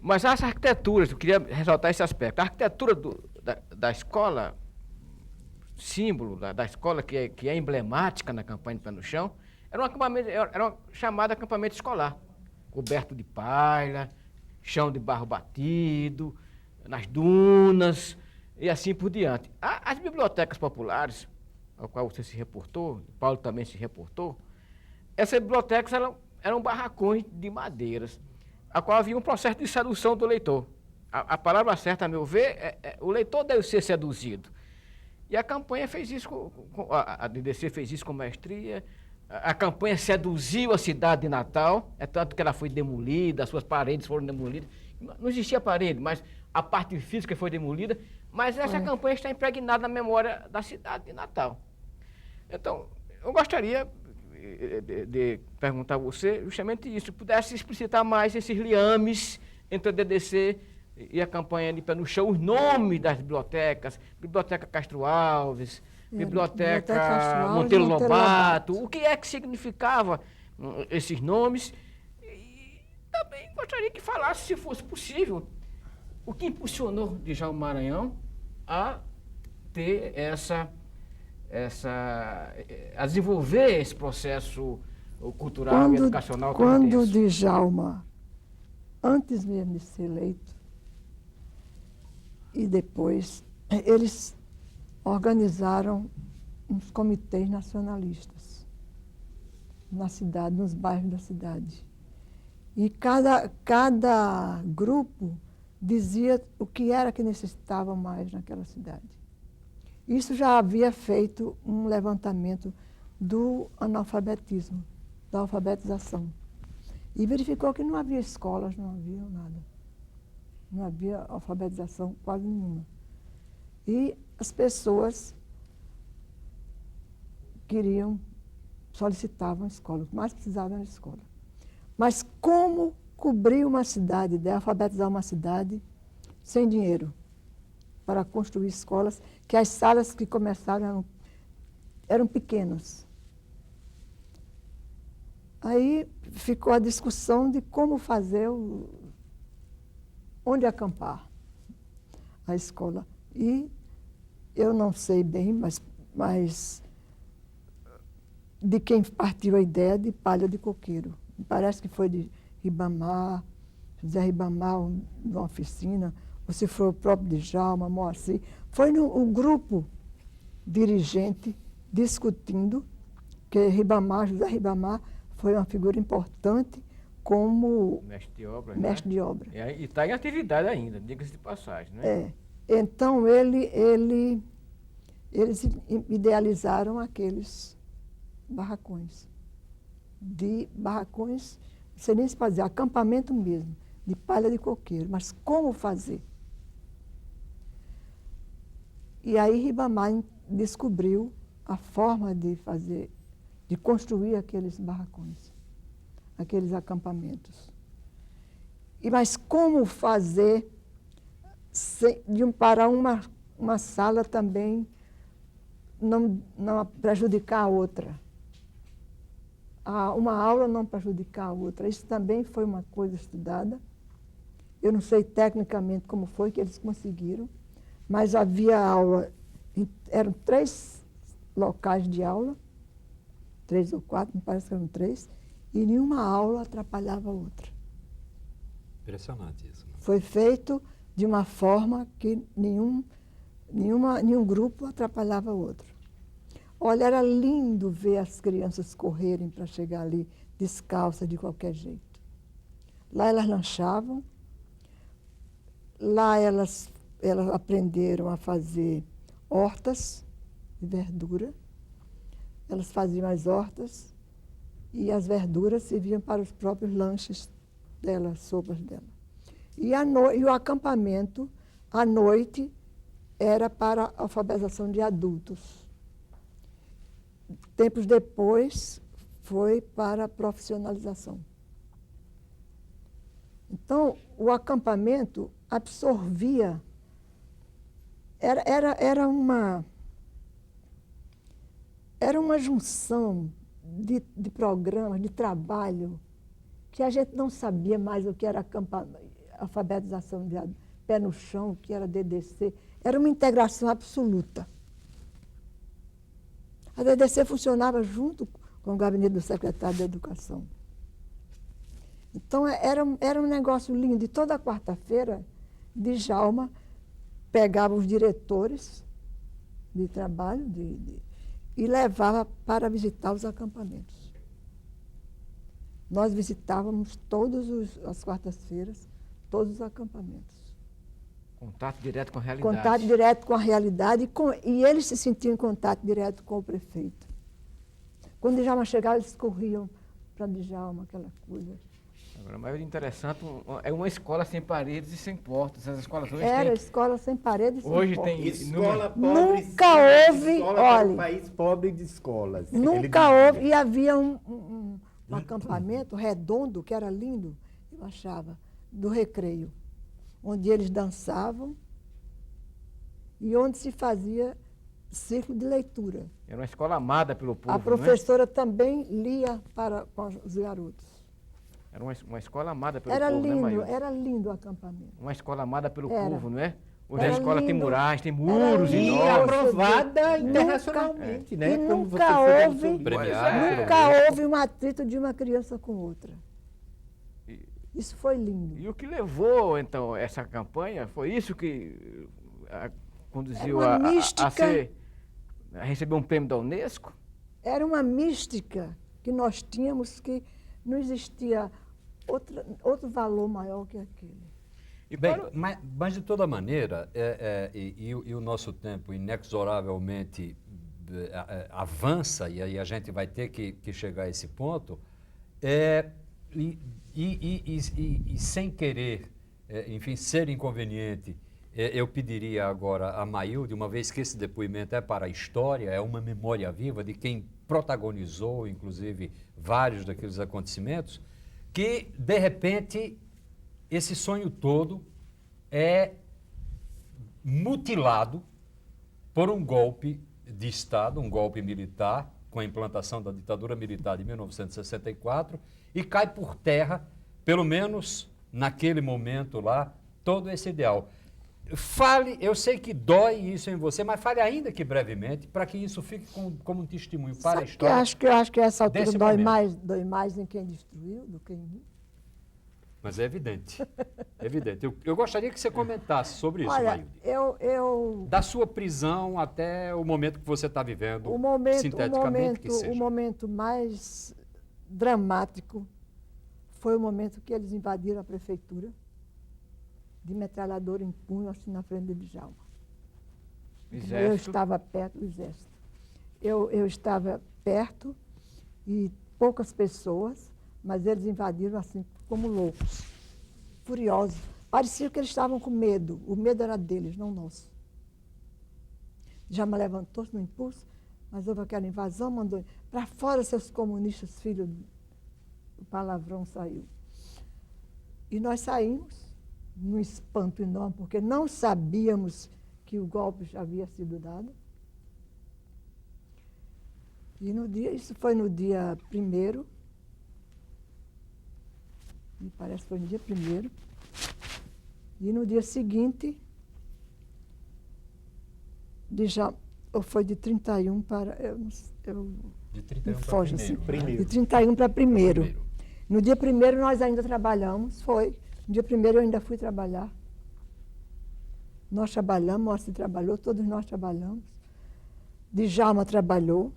mas as arquiteturas, eu queria ressaltar esse aspecto, a arquitetura da escola, símbolo da escola que é emblemática na campanha de Pé no Chão, era uma chamada acampamento escolar, coberto de palha, chão de barro batido, nas dunas e assim por diante. As bibliotecas populares, ao qual você se reportou, Paulo também se reportou, essas bibliotecas eram barracões de madeiras, a qual havia um processo de sedução do leitor. A palavra certa, a meu ver, o leitor deve ser seduzido. E a campanha fez isso, a DDC fez isso com maestria, a campanha seduziu a cidade de Natal, é tanto que ela foi demolida, as suas paredes foram demolidas. Não existia parede, mas a parte física foi demolida, mas essa campanha está impregnada na memória da cidade de Natal. Então, eu gostaria de perguntar a você justamente isso, pudesse explicitar mais esses liames entre a DDC e a campanha de Pé no Chão, os nomes das bibliotecas, Biblioteca Castro Alves, Biblioteca Monteiro Lobato, o que é que significava esses nomes, e também gostaria que falasse, se fosse possível, o que impulsionou Djalma Maranhão a ter a desenvolver esse processo cultural e educacional. Quando o Djalma, antes mesmo de ser eleito, e depois, eles organizaram uns comitês nacionalistas na cidade, nos bairros da cidade. E cada grupo dizia o que era que necessitava mais naquela cidade. Isso já havia feito um levantamento do analfabetismo, da alfabetização. E verificou que não havia escolas, não havia nada. Não havia alfabetização quase nenhuma. E as pessoas solicitavam escolas, mais precisavam de escola. Mas como cobrir uma cidade, alfabetizar uma cidade sem dinheiro para construir escolas, que as salas que começaram eram pequenas. Aí ficou a discussão de como fazer, onde acampar a escola. E eu não sei bem, mas de quem partiu a ideia de Palha de Coqueiro. Parece que foi de Ribamar, José Ribamar, uma oficina, ou se foi o próprio Djalma, Moacir. Foi um grupo dirigente discutindo, que José Ribamar foi uma figura importante como mestre de obra. Mestre de obra. E está em atividade ainda, diga-se de passagem, né? Então, eles idealizaram aqueles barracões. Não sei nem se fazer, acampamento mesmo, de palha de coqueiro. Mas como fazer? E aí Ribamar descobriu a forma de construir aqueles barracões, aqueles acampamentos. Mas como fazer para uma sala também não prejudicar a outra? Uma aula não prejudicar a outra. Isso também foi uma coisa estudada Eu não sei tecnicamente como foi que eles conseguiram, mas havia aula, eram 3 locais de aula, 3 ou 4, me parece que eram 3, e nenhuma aula atrapalhava a outra. Impressionante isso. Né? Foi feito de uma forma que nenhum grupo atrapalhava o outro. Olha, era lindo ver as crianças correrem para chegar ali descalças de qualquer jeito. Lá elas lanchavam, lá elas aprenderam a fazer hortas de verdura, elas faziam as hortas e as verduras serviam para os próprios lanches delas, sopas dela. E o acampamento, à noite, era para a alfabetização de adultos. Tempos depois, foi para a profissionalização. Então, o acampamento absorvia, era uma junção de programas, de trabalho, que a gente não sabia mais o que era alfabetização de pé no chão, o que era DDC. Era uma integração absoluta. A DDC funcionava junto com o gabinete do secretário de Educação. Então, era um negócio lindo. E toda quarta-feira, Djalma pegava os diretores de trabalho e levava para visitar os acampamentos. Nós visitávamos as quartas-feiras, todos os acampamentos. Contato direto com a realidade. Contato direto com a realidade e eles se sentiam em contato direto com o prefeito. Quando Djalma chegava, eles corriam para Djalma, aquela coisa. Agora, mas é interessante, é uma escola sem paredes e sem portas. As escolas hoje Era têm... escola sem paredes e sem Hoje portas. tem... Escola pobre, Nunca houve, escola para olha, um país pobre de escolas. Nunca houve, e havia um acampamento redondo, que era lindo, eu achava, do recreio, onde eles dançavam e onde se fazia círculo de leitura. Era uma escola amada pelo povo, A professora também lia para os garotos. Era uma escola amada pelo Era povo, né, lindo, Maílde? era lindo o acampamento. Uma escola amada pelo Era. povo, não é? Hoje Era a escola tem lindo. murais, tem Era muros lindo. E enormes. aprovada Nunca- internacionalmente, né? e Como nunca você foi houve- sobre- Premiado. Nunca houve um atrito de uma criança com outra. E- Isso foi lindo. E o que levou, então, essa campanha, foi isso que conduziu Era uma mística. a receber um prêmio da Unesco? Era uma mística que nós tínhamos que não existia outro valor maior que aquele. E bem, mas de toda maneira, e o nosso tempo inexoravelmente avança, e aí a gente vai ter que chegar a esse ponto, e sem querer, enfim, ser inconveniente, eu pediria agora a Maílde, uma vez que esse depoimento é para a história, é uma memória viva de quem protagonizou, inclusive, vários daqueles acontecimentos, que, de repente, esse sonho todo é mutilado por um golpe de Estado, um golpe militar, com a implantação da ditadura militar de 1964, e cai por terra, pelo menos naquele momento lá, todo esse ideal. Fale, eu sei que dói isso em você, mas fale ainda que brevemente, para que isso fique como um testemunho para a Sabe que história. eu acho que essa altura desse dói momento. mais em quem destruiu do que em mim. Mas é evidente, é evidente. Eu gostaria que você comentasse sobre isso, Olha, Maílde. eu Da sua prisão até o momento que você está vivendo, sinteticamente que o seja. momento mais dramático foi o momento que eles invadiram a prefeitura, de metralhadora em punho, assim, na frente de Djalma. Eu Exército. estava perto do exército. Eu estava perto e poucas pessoas, mas eles invadiram assim como loucos, furiosos. Parecia que eles estavam com medo. O medo era deles, não nosso. Djalma levantou-se no impulso, mas houve aquela invasão, mandou para fora seus comunistas, filhos. O palavrão saiu. E nós saímos num espanto enorme, porque não sabíamos que o golpe já havia sido dado. E isso foi no dia 1º, me parece que foi no dia 1º, E no dia seguinte, foi de 31 para... De 31 para foge, primeiro, assim, primeiro. De 31 para primeiro. Primeiro. No dia primeiro nós ainda trabalhamos, foi. No dia primeiro eu ainda fui trabalhar. Nós trabalhamos, Moacir trabalhou, todos nós trabalhamos. Djalma trabalhou.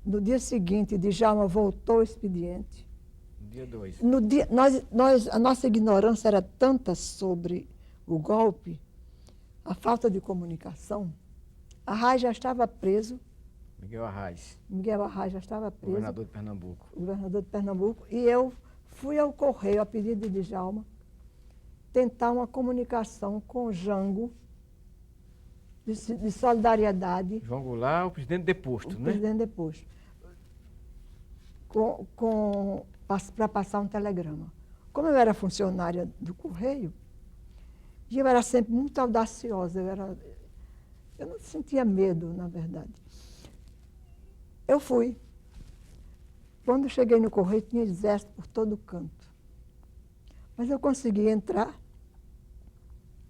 No dia seguinte, Djalma voltou ao expediente. Dia 2. No dia, a nossa ignorância era tanta sobre o golpe, a falta de comunicação. Arraes já estava preso. Miguel Arraes, Miguel Arraes já estava preso. governador de Pernambuco. Governador de Pernambuco. E eu fui ao Correio, a pedido de Djalma, tentar uma comunicação com o Jango, de solidariedade. João Goulart, o presidente deposto, O né? presidente deposto. Para passar um telegrama. Como eu era funcionária do Correio, e eu era sempre muito audaciosa, eu não sentia medo, na verdade. Eu fui. Quando cheguei no Correio, tinha exército por todo canto. Mas eu consegui entrar,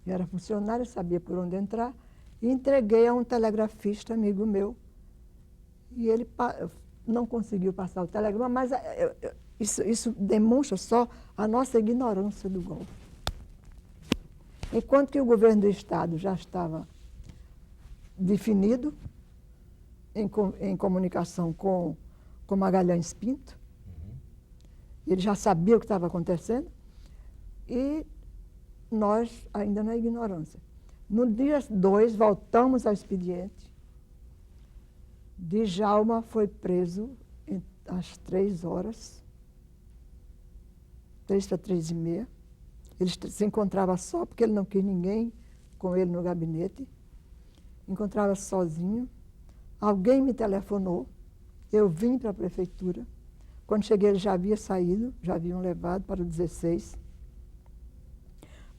eu era funcionária, sabia por onde entrar, e entreguei a um telegrafista amigo meu. E ele não conseguiu passar o telegrama, mas isso demonstra só a nossa ignorância do golpe. Enquanto que o governo do Estado já estava definido, em comunicação com Magalhães Pinto, ele já sabia o que estava acontecendo, e nós ainda na ignorância. No dia 2, voltamos ao expediente. Djalma foi preso às 3 horas, 3 para 3h30. Ele se encontrava só, porque ele não quis ninguém com ele no gabinete. Encontrava sozinho. Alguém me telefonou. Eu vim para a prefeitura. Quando cheguei, ele já havia saído, já haviam levado para o 16.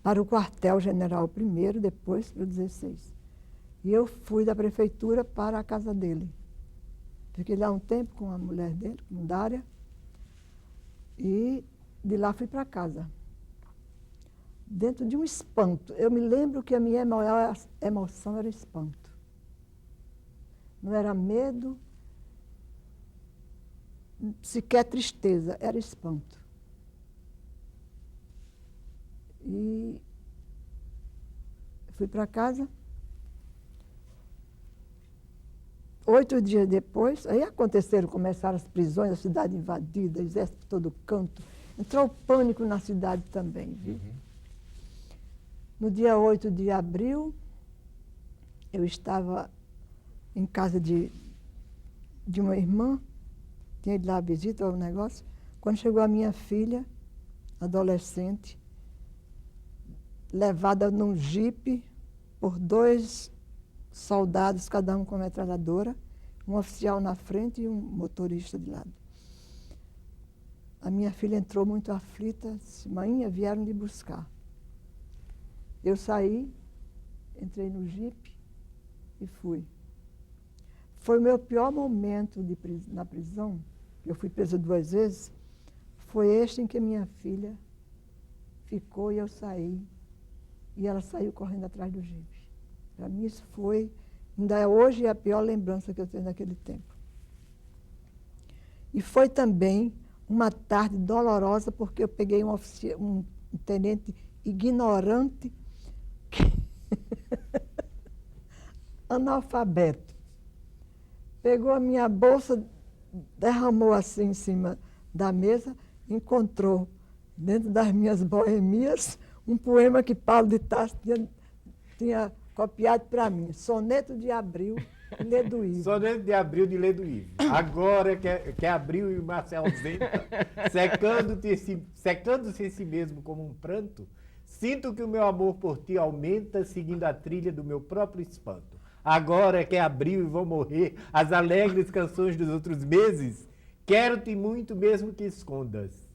Para o quartel-general primeiro, depois para o 16. E eu fui da prefeitura para a casa dele. Fiquei lá um tempo com a mulher dele, com Dária, e de lá fui para casa. Dentro de um espanto. Eu me lembro que a minha maior emoção era espanto. Não era medo, sequer tristeza, era espanto. E fui para casa. 8 dias depois, aí começaram as prisões, a cidade invadida, exército por todo canto. Entrou o pânico na cidade também, viu? Uhum. No dia 8 de abril, eu estava em casa de uma irmã, tinha ido lá a visita ao negócio, quando chegou a minha filha, adolescente, levada num jipe por 2 soldados, cada um com metralhadora, um oficial na frente e um motorista de lado. A minha filha entrou muito aflita, disse: "Mainha, vieram lhe buscar." Eu saí, entrei no jipe e fui. Foi o meu pior momento na prisão, eu fui presa 2 vezes, foi este em que minha filha ficou e eu saí. E ela saiu correndo atrás do jipe. Para mim isso foi, ainda hoje é a pior lembrança que eu tenho daquele tempo. E foi também uma tarde dolorosa, porque eu peguei um tenente ignorante, analfabeto. Pegou a minha bolsa, derramou assim em cima da mesa, encontrou dentro das minhas boemias um poema que Paulo de Tarso tinha copiado para mim, Soneto de Abril, de Leduívo. Soneto de Abril, de Leduívo. Agora que é Abril e Marcelo ausenta, secando-se em si mesmo como um pranto, sinto que o meu amor por ti aumenta, seguindo a trilha do meu próprio espanto. Agora que é Abril e vou morrer, as alegres canções dos outros meses, quero-te muito mesmo que escondas.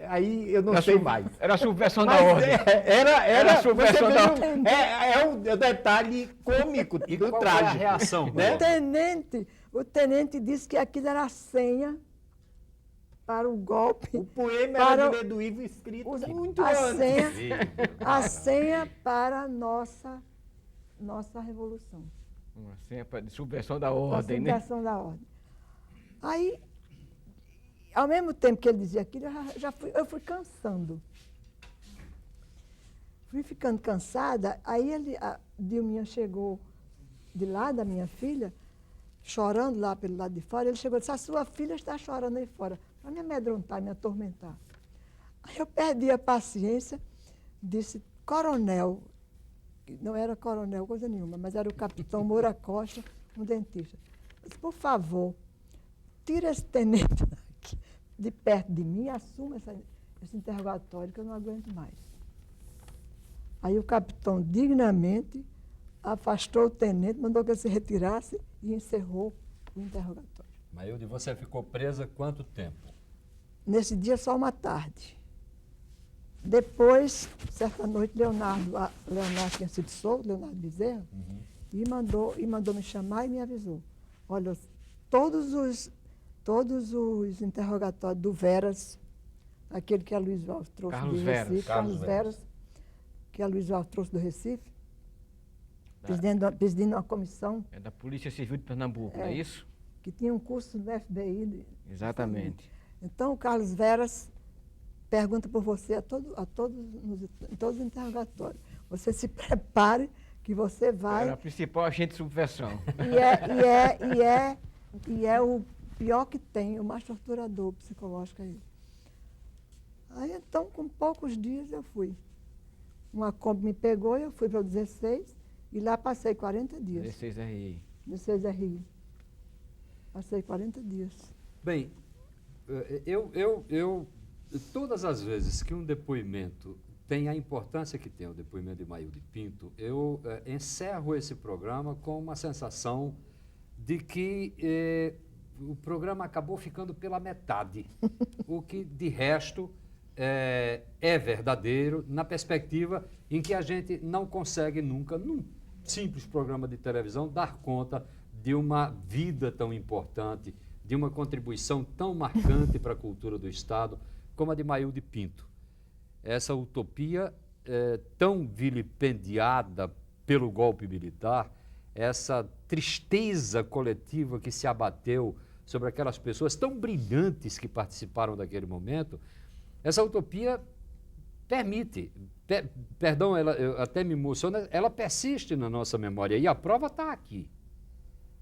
Aí eu não sei mais. Era a subversão da ordem. Era a subversão da ordem. É um detalhe cômico E do qual trágico. foi a reação? Né? O tenente disse que aquilo era a senha para o golpe. O poema para era de Medo-Ivo escrito muito a antes. senha para a nossa revolução. Uma senha de subversão da A ordem, né? subversão da ordem. Aí, ao mesmo tempo que ele dizia aquilo, eu fui cansando. Fui ficando cansada, aí a Dilminha chegou de lá da minha filha, chorando lá pelo lado de fora, ele chegou e disse, a sua filha está chorando aí fora, para me amedrontar, me atormentar. Aí eu perdi a paciência, disse, coronel, não era coronel, coisa nenhuma, mas era o capitão Moura Costa, um dentista. Eu disse, por favor, tira esse tenente aqui, de perto de mim e assuma esse interrogatório que eu não aguento mais. Aí o capitão, dignamente, afastou o tenente, mandou que ele se retirasse e encerrou o interrogatório. Maílde, você ficou presa quanto tempo? Nesse dia, só uma tarde. Depois, certa noite, Leonardo tinha sido solto, Leonardo Bezerra, e mandou me chamar e me avisou. Olha, todos os interrogatórios do Veras, aquele que a Luiz Alves trouxe do Recife, Carlos Veras, que a Luiz Alves trouxe do Recife, presidindo uma comissão. É da Polícia Civil de Pernambuco, não é isso? Que tinha um curso no FBI. Exatamente. Então, o Carlos Veras pergunta por você em todos os interrogatórios. Você se prepare que você vai... Era a principal agente de subversão. E é o pior que tem, o mais torturador psicológico aí. Aí, então, com poucos dias, eu fui. Uma Kombi me pegou, eu fui para o 16 e lá passei 40 dias. 16 RI. 16 RI. Passei 40 dias. Bem, todas as vezes que um depoimento tem a importância que tem o depoimento de Maílde Pinto, eu encerro esse programa com uma sensação de que o programa acabou ficando pela metade, o que de resto é verdadeiro na perspectiva em que a gente não consegue nunca, num simples programa de televisão, dar conta de uma vida tão importante, de uma contribuição tão marcante para a cultura do Estado como a de Maílde Pinto. Essa utopia tão vilipendiada pelo golpe militar, essa tristeza coletiva que se abateu sobre aquelas pessoas tão brilhantes que participaram daquele momento, essa utopia permite, perdão, eu até me emociono, ela persiste na nossa memória e a prova está aqui.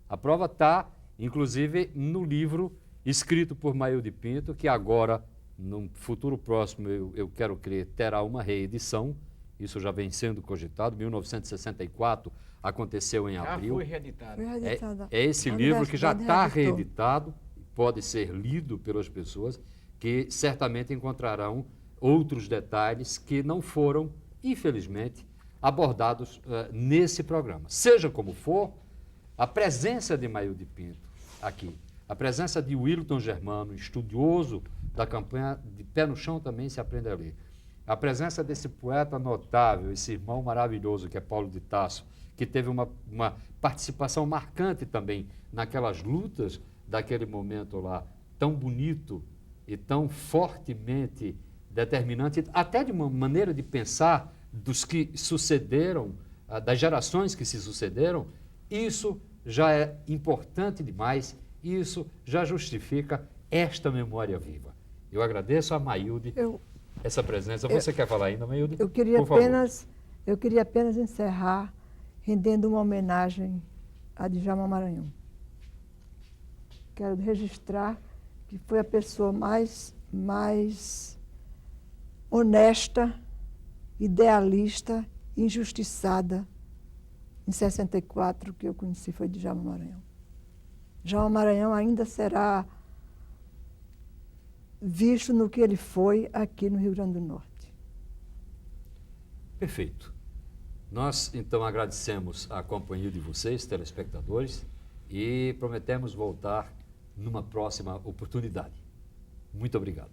A prova está, inclusive, no livro escrito por Maílde Pinto, que agora, num futuro próximo, eu quero crer, terá uma reedição. Isso já vem sendo cogitado. 1964 aconteceu em abril. Já foi reeditado. É esse livro que já está reeditado, pode ser lido pelas pessoas, que certamente encontrarão outros detalhes que não foram, infelizmente, abordados nesse programa. Seja como for, a presença de Maílde Pinto aqui, a presença de Wilton Germano, estudioso da campanha de Pé no Chão também se aprende a ler, a presença desse poeta notável, esse irmão maravilhoso que é Paulo de Tarso, que teve uma participação marcante também naquelas lutas daquele momento lá, tão bonito e tão fortemente determinante, até de uma maneira de pensar dos que sucederam, das gerações que se sucederam, isso já é importante demais, isso já justifica esta memória viva. Eu agradeço a Maílde essa presença. Você quer falar ainda, Maílde? Eu queria apenas encerrar rendendo uma homenagem a Djalma Maranhão. Quero registrar que foi a pessoa mais honesta, idealista, injustiçada em 64 que eu conheci foi Djalma Maranhão. Djalma Maranhão ainda será visto no que ele foi aqui no Rio Grande do Norte. Perfeito. Nós, então, agradecemos a companhia de vocês, telespectadores, e prometemos voltar numa próxima oportunidade. Muito obrigado.